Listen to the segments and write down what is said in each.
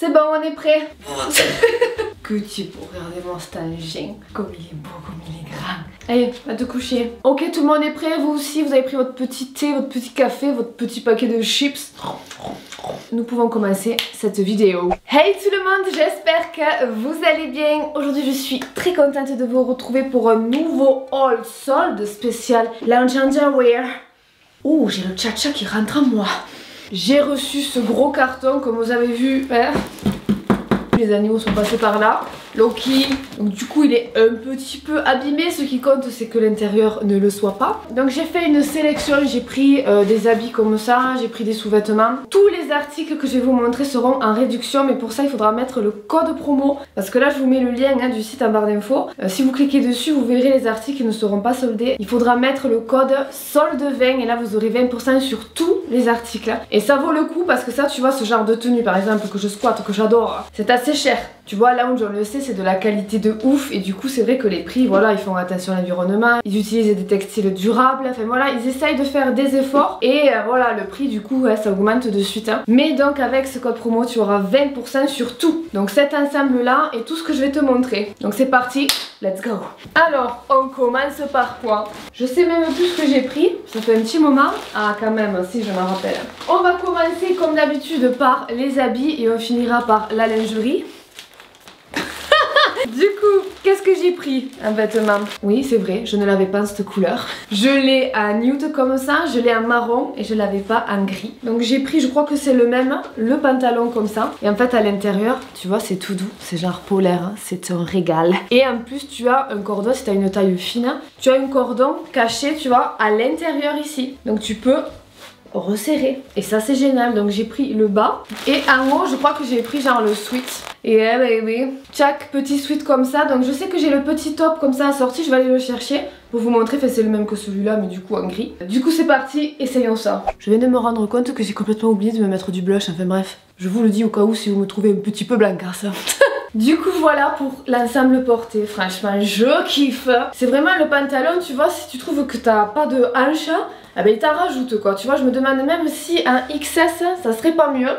C'est bon, on est prêt. Que tu peux, regardez-moi cet engin. Comme il est beau, comme il est grand. Allez, va te coucher. Ok, tout le monde est prêt, vous aussi, vous avez pris votre petit thé, votre petit café, votre petit paquet de chips. Nous pouvons commencer cette vidéo. Hey tout le monde, j'espère que vous allez bien. Aujourd'hui je suis très contente de vous retrouver pour un nouveau haul solde spécial Lounge Underwear. Oh, j'ai le tcha-tcha qui rentre en moi. J'ai reçu ce gros carton comme vous avez vu. Les animaux sont passés par là. Loki, donc du coup il est un petit peu abîmé, ce qui compte c'est que l'intérieur ne le soit pas. Donc j'ai fait une sélection, j'ai pris des habits comme ça, j'ai pris des sous-vêtements. Tous les articles que je vais vous montrer seront en réduction, mais pour ça il faudra mettre le code promo, parce que là je vous mets le lien du site en barre d'infos. Si vous cliquez dessus vous verrez les articles qui ne seront pas soldés. Il faudra mettre le code solde 20 et là vous aurez 20% sur tous les articles. Et ça vaut le coup parce que ça tu vois, ce genre de tenue par exemple que je squatte, que j'adore, c'est assez cher. Tu vois, là où on le sait, c'est de la qualité de ouf et du coup c'est vrai que les prix, voilà, ils font attention à l'environnement, ils utilisent des textiles durables, enfin voilà, ils essayent de faire des efforts et voilà, le prix du coup, ça augmente de suite. Mais donc avec ce code promo, tu auras 20% sur tout. Donc cet ensemble là et tout ce que je vais te montrer. Donc c'est parti, let's go. Alors, on commence par quoi? Je sais même plus ce que j'ai pris, ça fait un petit moment. Ah quand même, si je m'en rappelle. On va commencer comme d'habitude par les habits et on finira par la lingerie. Du coup, qu'est-ce que j'ai pris? Un vêtement. Oui, c'est vrai, je ne l'avais pas en cette couleur. Je l'ai en nude comme ça, je l'ai en marron et je l'avais pas en gris. Donc j'ai pris, je crois que c'est le même, le pantalon comme ça. Et en fait à l'intérieur, tu vois, c'est tout doux, c'est genre polaire, hein. C'est un régal. Et en plus tu as un cordon, si tu as une taille fine, tu as un cordon caché, tu vois, à l'intérieur ici. Donc tu peux resserrer et ça c'est génial. Donc j'ai pris le bas et en haut je crois que j'ai pris genre le sweat et baby, chaque petit sweat comme ça. Donc je sais que j'ai le petit top comme ça assorti, je vais aller le chercher pour vous montrer. Enfin c'est le même que celui-là mais du coup en gris. Du coup c'est parti, essayons ça. Je viens de me rendre compte que j'ai complètement oublié de me mettre du blush, enfin bref, je vous le dis au cas où si vous me trouvez un petit peu blancasse. Du coup voilà pour l'ensemble porté, franchement je kiffe. C'est vraiment le pantalon, tu vois, si tu trouves que t'as pas de hanche, ah ben il t'en rajoute quoi, tu vois, je me demande même si un XS ça serait pas mieux.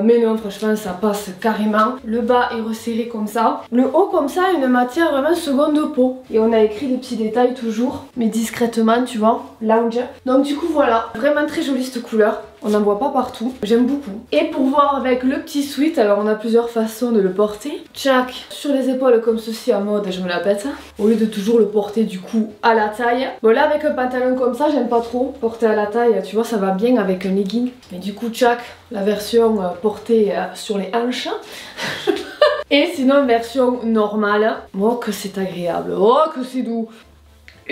Mais non, franchement ça passe carrément. Le bas est resserré comme ça. Le haut comme ça, une matière vraiment seconde peau. Et on a écrit des petits détails toujours, mais discrètement tu vois, lounge. Donc du coup voilà, vraiment très jolie cette couleur. On n'en voit pas partout, j'aime beaucoup. Et pour voir avec le petit sweat, alors on a plusieurs façons de le porter. Tchac, sur les épaules comme ceci en mode je me la pète, au lieu de toujours le porter du coup à la taille. Bon là avec un pantalon comme ça j'aime pas trop porter à la taille, tu vois ça va bien avec un legging. Mais du coup tchac, la version portée sur les hanches. Et sinon version normale. Oh que c'est agréable, oh que c'est doux.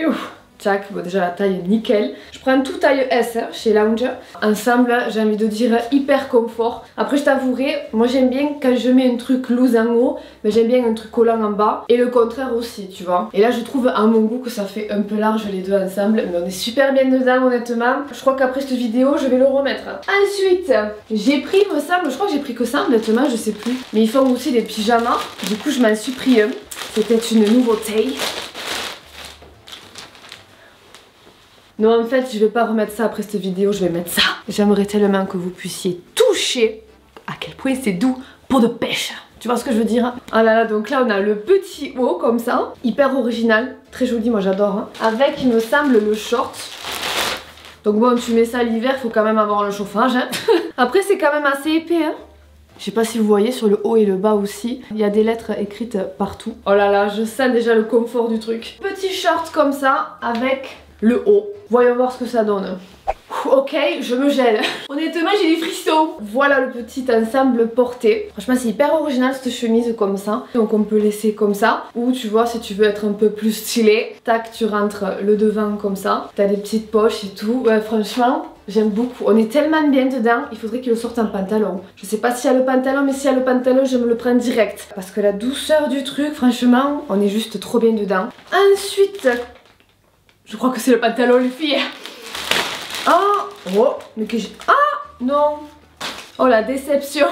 Ouf. Tac, bon déjà la taille est nickel. Je prends tout taille S chez Lounge. Ensemble, j'ai envie de dire hyper confort. Après je t'avouerai, moi j'aime bien quand je mets un truc loose en haut, mais j'aime bien un truc collant en bas. Et le contraire aussi, tu vois. Et là je trouve à mon goût que ça fait un peu large les deux ensemble. Mais on est super bien dedans honnêtement. Je crois qu'après cette vidéo, je vais le remettre. Ensuite, j'ai pris, me semble, je crois que j'ai pris que ça honnêtement, je sais plus. Mais ils font aussi des pyjamas. Du coup je m'en suis pris un. C'était une nouveauté. Non en fait je vais pas remettre ça après cette vidéo, je vais mettre ça. J'aimerais tellement que vous puissiez toucher à quel point c'est doux, peau de pêche. Tu vois ce que je veux dire? Ah là là, donc là on a le petit haut comme ça, hyper original, très joli, moi j'adore. Hein. Avec il me semble le short. Donc bon tu mets ça l'hiver, faut quand même avoir le chauffage. Hein. Après c'est quand même assez épais. Hein. Je sais pas si vous voyez sur le haut et le bas aussi, il y a des lettres écrites partout. Oh là là, je sens déjà le confort du truc. Petit short comme ça avec le haut. Voyons voir ce que ça donne. Ok, je me gèle. Honnêtement, j'ai des frissons. Voilà le petit ensemble porté. Franchement, c'est hyper original cette chemise comme ça. Donc on peut laisser comme ça. Ou tu vois, si tu veux être un peu plus stylé, tac, tu rentres le devant comme ça. T'as des petites poches et tout. Ouais, franchement, j'aime beaucoup. On est tellement bien dedans. Il faudrait qu'il le sorte en pantalon. Je sais pas s'il y a le pantalon, mais s'il y a le pantalon, je me le prends direct. Parce que la douceur du truc, franchement, on est juste trop bien dedans. Ensuite, je crois que c'est le pantalon les filles. Oh, oh, mais que j'ai... Ah, non. Oh la déception.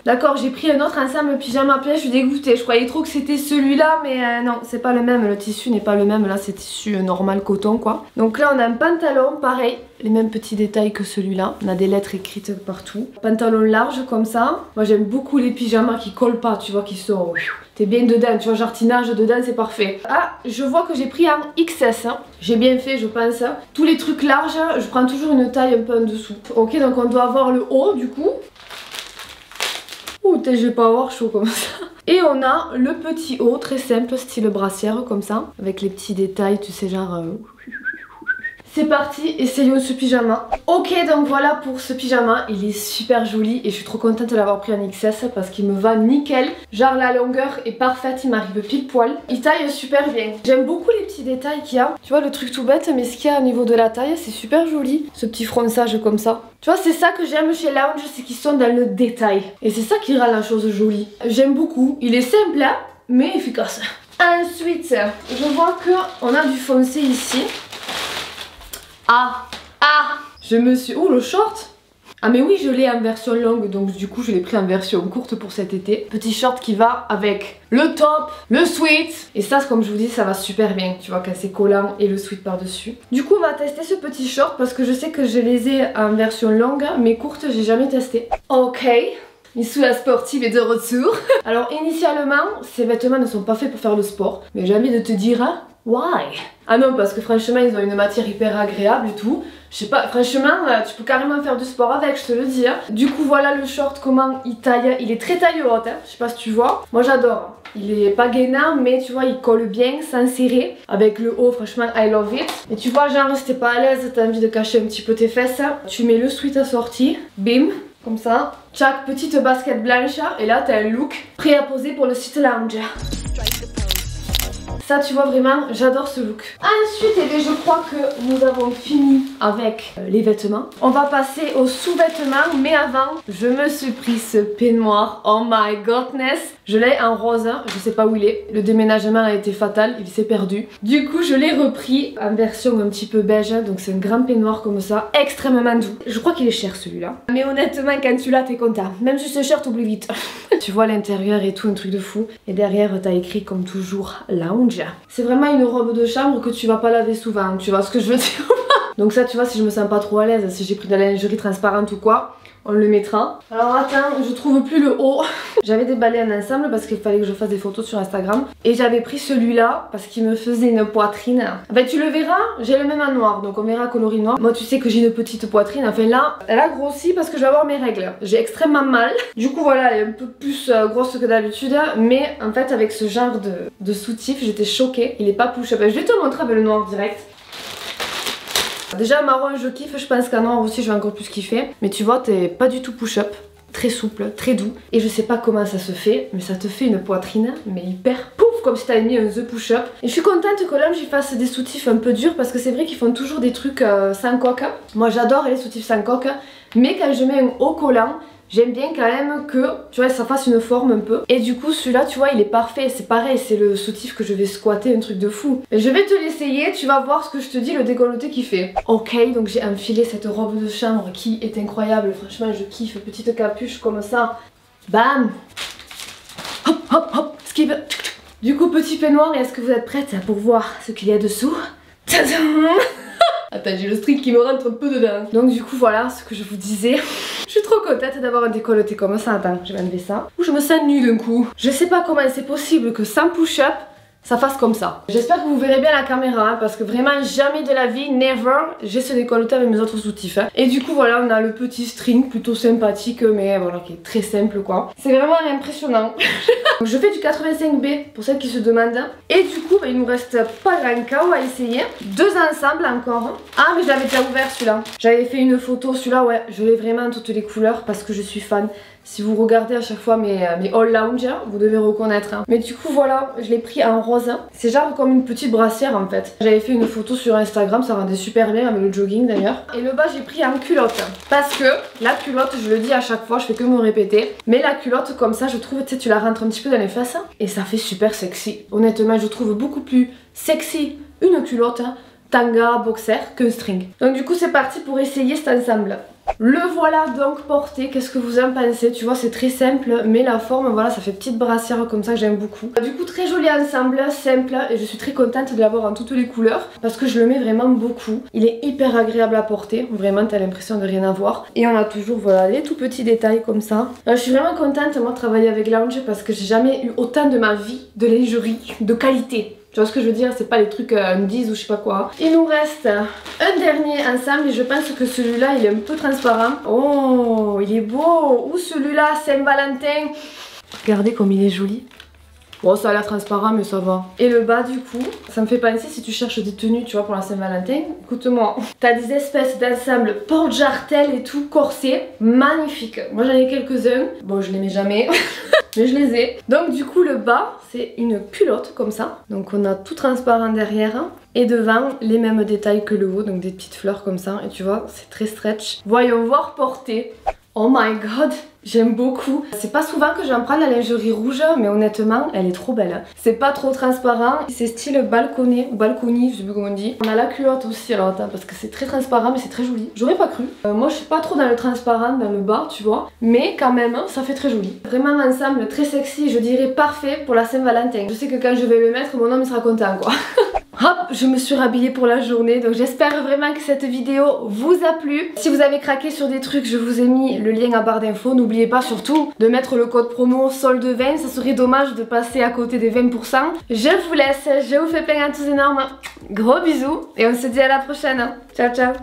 D'accord, j'ai pris un autre ensemble pyjama plein, je suis dégoûtée. Je croyais trop que c'était celui-là, mais non, c'est pas le même. Le tissu n'est pas le même. Là, c'est tissu normal coton, quoi. Donc là, on a un pantalon, pareil. Les mêmes petits détails que celui-là. On a des lettres écrites partout. Pantalon large, comme ça. Moi, j'aime beaucoup les pyjamas qui collent pas, tu vois, qui sont... T'es bien dedans, tu vois, jartinage dedans, c'est parfait. Ah, je vois que j'ai pris un XS. Hein. J'ai bien fait, je pense. Tous les trucs larges, je prends toujours une taille un peu en dessous. Ok, donc on doit avoir le haut, du coup. Ouh, je vais pas avoir chaud comme ça. Et on a le petit haut, très simple, style brassière, comme ça. Avec les petits détails, tu sais, genre... C'est parti, essayons ce pyjama. Ok, donc voilà pour ce pyjama. Il est super joli et je suis trop contente de l'avoir pris en XS parce qu'il me va nickel. Genre la longueur est parfaite, il m'arrive pile poil. Il taille super bien. J'aime beaucoup les petits détails qu'il y a. Tu vois, le truc tout bête, mais ce qu'il y a au niveau de la taille, c'est super joli. Ce petit fronçage comme ça. Tu vois, c'est ça que j'aime chez Lounge, c'est qu'ils sont dans le détail. Et c'est ça qui rend la chose jolie. J'aime beaucoup. Il est simple, hein, mais efficace. Ensuite, je vois qu'on a du foncé ici. Ah, je me suis... Oh, le short. Ah mais oui, je l'ai en version longue, donc du coup je l'ai pris en version courte pour cet été. Petit short qui va avec le top, le sweat. Et ça, comme je vous dis, ça va super bien, tu vois, quand c'est collant et le sweat par-dessus. Du coup, on va tester ce petit short parce que je sais que je les ai en version longue, mais courte, j'ai jamais testé. Ok. Missou la sportive est de retour. Alors initialement, ces vêtements ne sont pas faits pour faire le sport. Mais j'ai envie de te dire, hein, why? Ah non, parce que franchement, ils ont une matière hyper agréable et tout. Je sais pas, franchement, tu peux carrément faire du sport avec, je te le dis. Hein. Du coup, voilà le short, comment il taille. Il est très taille haute, hein. Je sais pas si tu vois. Moi, j'adore. Il est pas gainant, mais tu vois, il colle bien, sans serrer. Avec le haut, franchement, I love it. Et tu vois, genre, si t'es pas à l'aise, t'as envie de cacher un petit peu tes fesses. Tu mets le sweat assorti, bim. Comme ça, chaque petite basket blanche et là t'as un look prêt à poser pour le site Lounge. Ça, tu vois, vraiment, j'adore ce look. Ensuite, eh bien, je crois que nous avons fini avec les vêtements. On va passer aux sous-vêtements, mais avant, je me suis pris ce peignoir. Oh my godness. Je l'ai en rose, je sais pas où il est. Le déménagement a été fatal, il s'est perdu. Du coup, je l'ai repris en version un petit peu beige, donc c'est un grand peignoir comme ça, extrêmement doux. Je crois qu'il est cher celui-là. Mais honnêtement, quand tu l'as, t'es content. Même si c'est cher, t'oublies vite. Tu vois l'intérieur et tout, un truc de fou. Et derrière, t'as écrit comme toujours Lounge. C'est vraiment une robe de chambre que tu vas pas laver souvent, tu vois ce que je veux dire. Donc ça, tu vois, si je me sens pas trop à l'aise, si j'ai pris de la lingerie transparente ou quoi, on le mettra. Alors attends, je trouve plus le haut. J'avais déballé un ensemble parce qu'il fallait que je fasse des photos sur Instagram. Et j'avais pris celui-là parce qu'il me faisait une poitrine. Ben tu le verras, j'ai le même en noir, donc on verra coloris noir. Moi tu sais que j'ai une petite poitrine, enfin là, elle a grossi parce que je vais avoir mes règles. J'ai extrêmement mal. Du coup voilà, elle est un peu plus grosse que d'habitude. Mais en fait avec ce genre de soutif, j'étais choquée. Il est pas push-up. Je vais te montrer avec le noir direct. Déjà marron je kiffe, je pense qu'en noir aussi je vais encore plus kiffer. Mais tu vois, t'es pas du tout push-up. Très souple, très doux. Et je sais pas comment ça se fait, mais ça te fait une poitrine, mais hyper pouf, comme si t'avais mis un The Push-Up. Et je suis contente que là j'y fasse des soutifs un peu durs parce que c'est vrai qu'ils font toujours des trucs sans coque. Moi j'adore les soutifs sans coque, mais quand je mets un haut collant, j'aime bien quand même que, tu vois, ça fasse une forme un peu. Et du coup, celui-là, tu vois, il est parfait. C'est pareil, c'est le soutif que je vais squatter, un truc de fou. Je vais te l'essayer, tu vas voir ce que je te dis, le décolleté qu'il fait. Ok, donc j'ai enfilé cette robe de chambre qui est incroyable. Franchement, je kiffe. Petite capuche comme ça. Bam! Hop, hop, hop, skip. Du coup, petit peignoir, et est-ce que vous êtes prêtes pour voir ce qu'il y a dessous? Tadam! Attends, j'ai le string qui me rentre un peu dedans. Donc du coup, voilà ce que je vous disais. Je suis trop contente d'avoir un décolleté comme ça. Attends, je vais enlever ça. Ouh, je me sens nue d'un coup. Je sais pas comment c'est possible que sans push-up, ça fasse comme ça. J'espère que vous verrez bien la caméra, hein, parce que vraiment jamais de la vie, never, j'ai ce décolleté avec mes autres soutifs. Hein. Et du coup voilà, on a le petit string plutôt sympathique, mais voilà, qui est très simple quoi. C'est vraiment impressionnant. Donc, je fais du 85B pour celles qui se demandent. Et du coup, bah, il nous reste pas grand cas, on va essayer. Deux ensemble encore. Ah mais je l'avais déjà ouvert celui-là. J'avais fait une photo, celui-là ouais, je l'ai vraiment en toutes les couleurs parce que je suis fan. Si vous regardez à chaque fois mes All Lounge, vous devez reconnaître. Hein. Mais du coup voilà, je l'ai pris en rose. C'est genre comme une petite brassière en fait. J'avais fait une photo sur Instagram, ça rendait super bien avec le jogging d'ailleurs. Et le bas j'ai pris en culotte. Parce que la culotte, je le dis à chaque fois, je fais que me répéter. Mais la culotte comme ça, je trouve, tu sais, tu la rentres un petit peu dans les fesses. Et ça fait super sexy. Honnêtement, je trouve beaucoup plus sexy une culotte, tanga, boxer, qu'un string. Donc du coup c'est parti pour essayer cet ensemble. Le voilà donc porté, qu'est-ce que vous en pensez? Tu vois, c'est très simple, mais la forme, voilà, ça fait petite brassière comme ça que j'aime beaucoup. Du coup, très joli ensemble, simple, et je suis très contente de l'avoir en toutes les couleurs parce que je le mets vraiment beaucoup. Il est hyper agréable à porter, vraiment t'as l'impression de rien avoir. Et on a toujours, voilà, les tout petits détails comme ça. Alors, je suis vraiment contente, moi, de travailler avec Lounge parce que j'ai jamais eu autant de ma vie de lingerie de qualité. Tu vois ce que je veux dire? C'est pas les trucs Undies ou je sais pas quoi. Il nous reste un dernier ensemble et je pense que celui-là il est un peu transparent. Oh, il est beau. Ou celui-là, Saint-Valentin. Regardez comme il est joli. Bon, ça a l'air transparent mais ça va. Et le bas du coup, ça me fait penser si tu cherches des tenues, tu vois, pour la Saint-Valentin. Écoute-moi, t'as des espèces d'ensemble porte-jartel et tout, corset, magnifique. Moi j'en ai quelques-uns. Bon, je les mets jamais. Mais je les ai. Donc du coup le bas c'est une culotte comme ça. Donc on a tout transparent derrière. Et devant les mêmes détails que le haut. Donc des petites fleurs comme ça. Et tu vois c'est très stretch. Voyons voir porter. Oh my god, j'aime beaucoup. C'est pas souvent que j'en prends la lingerie rouge, mais honnêtement, elle est trop belle. C'est pas trop transparent, c'est style balconné ou balcony, je sais plus comment on dit. On a la culotte aussi, alors attends, parce que c'est très transparent, mais c'est très joli. J'aurais pas cru. Moi, je suis pas trop dans le transparent, dans le bas, tu vois. Mais quand même, ça fait très joli. Vraiment ensemble, très sexy, je dirais parfait pour la Saint-Valentin. Je sais que quand je vais le mettre, mon homme sera content, quoi. Hop, je me suis rhabillée pour la journée, donc j'espère vraiment que cette vidéo vous a plu. Si vous avez craqué sur des trucs, je vous ai mis le lien en barre d'infos. N'oubliez pas surtout de mettre le code promo solde 20, ça serait dommage de passer à côté des 20%. Je vous laisse, je vous fais plein à tous énormes. Gros bisous et on se dit à la prochaine. Ciao ciao.